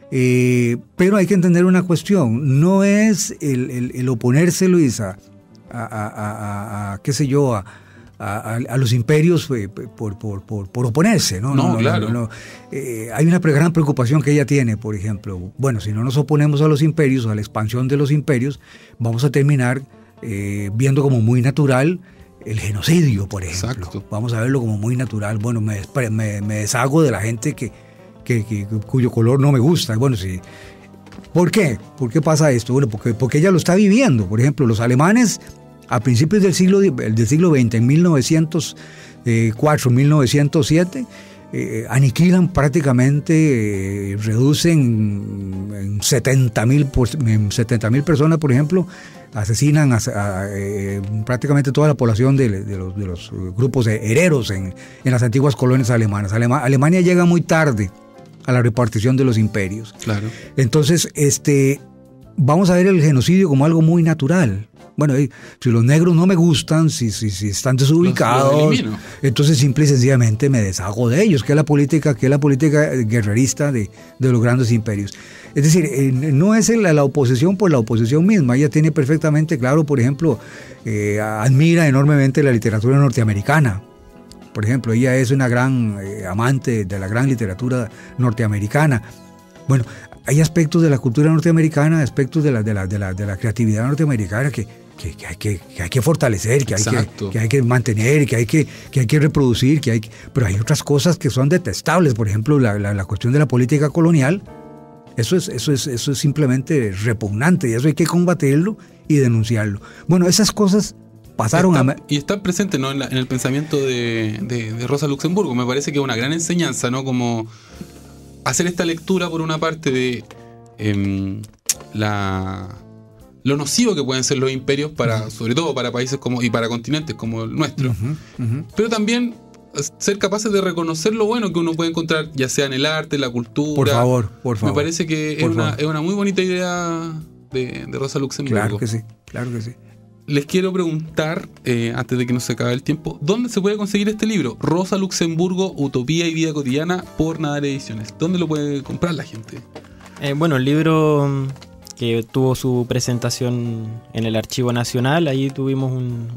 E: Pero hay que entender una cuestión, no es el oponerse, Luis, qué sé yo, a los imperios por oponerse, ¿no?
B: No, claro.
E: Hay una gran preocupación que ella tiene, por ejemplo. Bueno, si no nos oponemos a los imperios, a la expansión de los imperios, vamos a terminar viendo como muy natural el genocidio, por ejemplo.
B: Exacto.
E: Vamos a verlo como muy natural. Bueno, me deshago de la gente cuyo color no me gusta. Bueno, sí. ¿Por qué? ¿Por qué pasa esto? Bueno, porque ella lo está viviendo. Por ejemplo, los alemanes a principios del siglo XX, en 1904, 1907, aniquilan prácticamente, reducen en 70.000 personas, por ejemplo, asesinan prácticamente toda la población de los grupos hereros en las antiguas colonias alemanas. Alemania llega muy tarde a la repartición de los imperios.
B: Claro.
E: Entonces, vamos a ver el genocidio como algo muy natural. Bueno, si los negros no me gustan, si están desubicados, entonces simple y sencillamente me deshago de ellos, que es la política guerrerista de los grandes imperios. Es decir, no es la oposición por la oposición misma. Ella tiene perfectamente claro, por ejemplo, admira enormemente la literatura norteamericana. Por ejemplo, ella es una gran amante de la gran literatura norteamericana. Bueno, hay aspectos de la cultura norteamericana, aspectos de la creatividad norteamericana que hay que fortalecer, que hay que mantener, que hay que reproducir, pero hay otras cosas que son detestables. Por ejemplo, la cuestión de la política colonial. Eso es simplemente repugnante, y eso hay que combatirlo y denunciarlo. Bueno, esas cosas pasaron
B: y están presentes, ¿no?, en el pensamiento de Rosa Luxemburgo. Me parece que es una gran enseñanza, ¿no?, como hacer esta lectura, por una parte, de lo nocivo que pueden ser los imperios sobre todo para países y para continentes como el nuestro, pero también ser capaces de reconocer lo bueno que uno puede encontrar, ya sea en el arte, en la cultura. Por favor. Me parece que es una muy bonita idea de Rosa Luxemburgo.
E: Claro que sí.
B: Les quiero preguntar, antes de que nos se acabe el tiempo, ¿dónde se puede conseguir este libro? Rosa Luxemburgo, Utopía y Vida Cotidiana, por Nadar Ediciones. ¿Dónde lo puede comprar la gente?
D: Bueno, el libro que tuvo su presentación en el Archivo Nacional, ahí tuvimos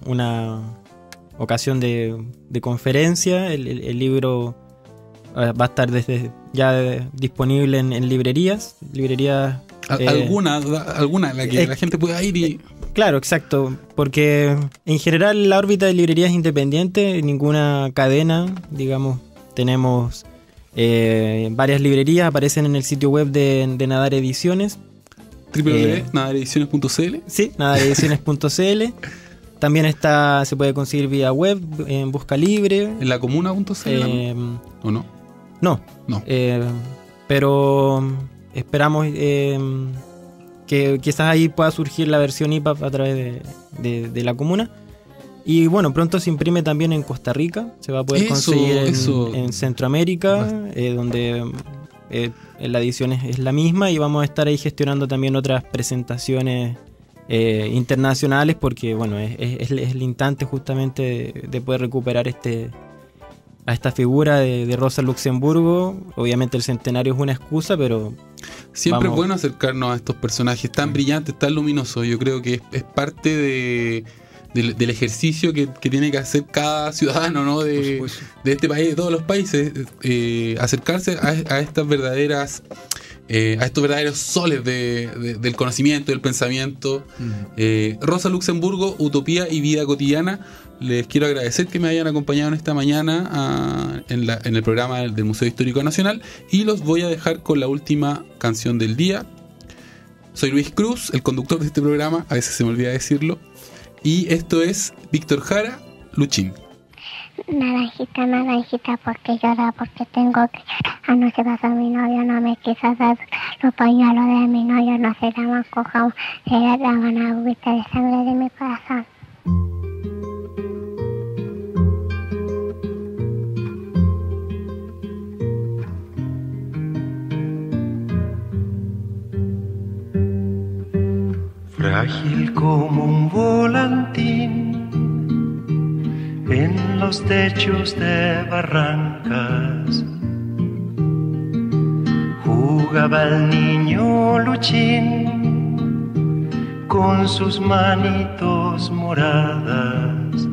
D: una ocasión de conferencia. El libro va a estar ya disponible en librerías.
B: ¿Alguna en la que la gente pueda ir y...?
D: Claro, exacto, porque en general la órbita de librerías independientes, ninguna cadena, digamos, tenemos varias librerías, aparecen en el sitio web de Nadar Ediciones.
B: www.nadarediciones.cl.
D: Sí, nadarediciones.cl. También se puede conseguir vía web, en Busca Libre.
B: ¿En la comuna.cl? ¿O no?
D: No. Pero esperamos que quizás ahí pueda surgir la versión IPAP a través de la comuna. Y bueno, pronto se imprime también en Costa Rica, se va a poder conseguir en Centroamérica, donde la edición es la misma, y vamos a estar ahí gestionando también otras presentaciones internacionales, porque bueno, es el instante justamente de poder recuperar a esta figura de Rosa Luxemburgo. Obviamente el centenario es una excusa, pero
B: siempre es bueno acercarnos a estos personajes tan brillantes, tan luminosos. Yo creo que es parte del ejercicio que tiene que hacer cada ciudadano, ¿no? de este país, de todos los países, acercarse a estas verdaderas, a estos verdaderos soles del conocimiento, del pensamiento. Rosa Luxemburgo, Utopía y Vida Cotidiana. Les quiero agradecer que me hayan acompañado en esta mañana en el programa del Museo Histórico Nacional, y los voy a dejar con la última canción del día. Soy Luis Cruz, el conductor de este programa, a veces se me olvida decirlo, y esto es Víctor Jara, Luchín.
F: Naranjita, naranjita, porque llora, porque tengo que llorar. Anoche pasó mi novio, no me quiso dar los pañuelos de mi novio, no se llaman cojamos, se llaman agüita de sangre de mi corazón.
C: Frágil como un volantín en los techos de barrancas, jugaba el niño Luchín con sus manitos moradas,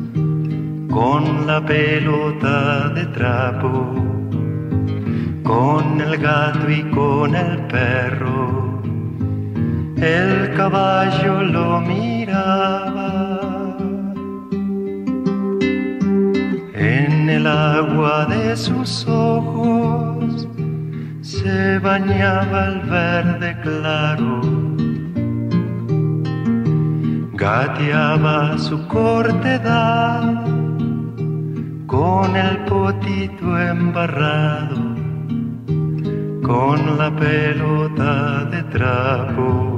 C: con la pelota de trapo, con el gato y con el perro. El caballo lo miraba, en el agua de sus ojos se bañaba el verde claro, gateaba su cortedad con el potito embarrado, con la pelota de trapo,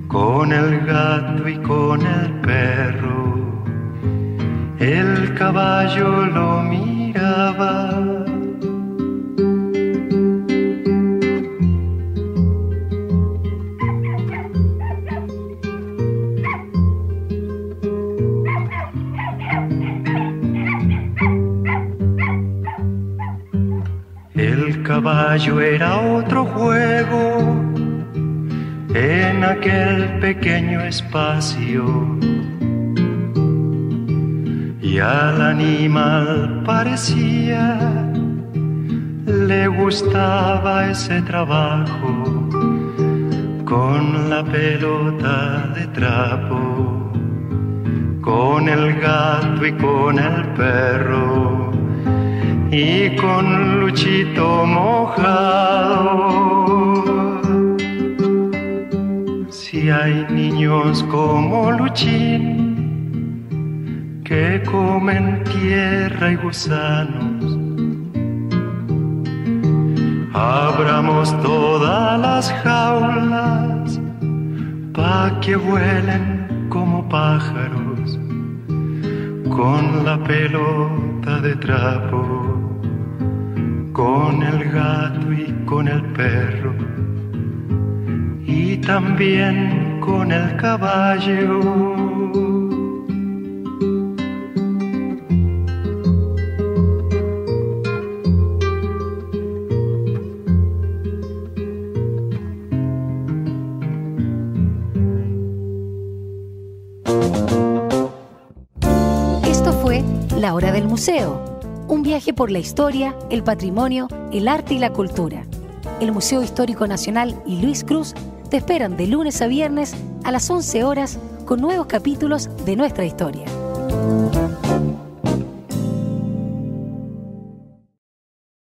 C: con el gato y con el perro. El caballo lo miraba. El caballo era otro juego en aquel pequeño espacio, y al animal parecía le gustaba ese trabajo con la pelota de trapo, con el gato y con el perro, y con Luchito mojado. Si hay niños como Luchín que comen tierra y gusanos, abramos todas las jaulas pa' que vuelen como pájaros, con la pelota de trapo, con el gato y con el perro, y también con el caballo.
A: Esto fue La Hora del Museo, un viaje por la historia, el patrimonio, el arte y la cultura. El Museo Histórico Nacional y Luis Cruz te esperan de lunes a viernes a las 11 horas con nuevos capítulos de nuestra historia.